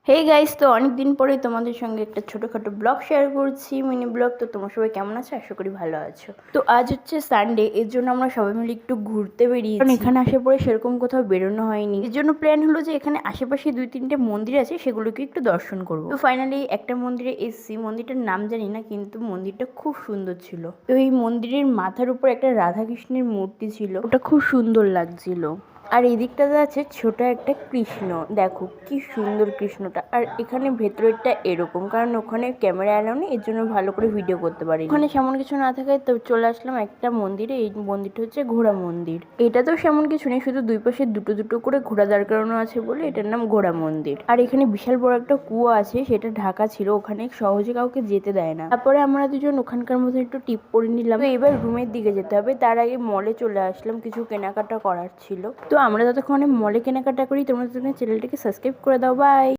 Hey guys, তো অনেক দিন পরে তোমাদের সঙ্গে একটা ছোটখাটো ব্লগ শেয়ার করছি, মিনি ব্লগ। তো তোমরা সবাই কেমন আছো? আশা করি ভালো আছো। তো আজ হচ্ছে সানডে, এর জন্য আমরা সবাই মিলে একটু ঘুরতে বেরিয়েছি। কারণ এখানে আসার পরে সেরকম কোথাও বেরোনো হয়নি, এর জন্য প্ল্যান হলো যে এখানে আশেপাশে 2-3টে মন্দির আছে, সেগুলোকে একটু দর্শন করবো। তো ফাইনালি একটা মন্দিরে এসেছি, মন্দিরটার নাম জানি না, কিন্তু মন্দিরটা খুব সুন্দর ছিল। তো এই মন্দিরের মাথার উপর একটা রাধাকৃষ্ণের মূর্তি ছিল, ওটা খুব সুন্দর লাগছিল। আর এই দিকটাতে আছে ছোট একটা কৃষ্ণ, দেখো কি সুন্দর কৃষ্ণটা। আর এখানে ভেতরেরটা এরকম, কারণ ওখানে ক্যামেরা এলাও নেই, এর জন্য ভালো করে ভিডিও করতে পারি। ওখানে সেমন কিছু না থাকায় তো চলে আসলাম একটা মন্দিরে। এই মন্দিরটা হচ্ছে ঘোড়া মন্দির। এটা তো সেমন কিছু নেই, শুধু দুই পাশে দুটো দুটো করে ঘোড়া দাঁড় করানো আছে বলে এটার নাম ঘোড়া মন্দির। আর এখানে বিশাল বড় একটা কুয়ো আছে, সেটা ঢাকা ছিল, ওখানে সহজে কাউকে যেতে দেয় না। তারপরে আমরা দুজন ওখানকার মধ্যে একটু টিপ পরে নিলাম। তো এবার রুমের দিকে যেতে হবে, তার আগে মলে চলে আসলাম, কিছু কেনাকাটা করার ছিল। তো আমরা ততক্ষণে মলে কেনাকাটা করি। তোমরা চ্যানেলটাকে সাবস্ক্রাইব করে দাও। বাই।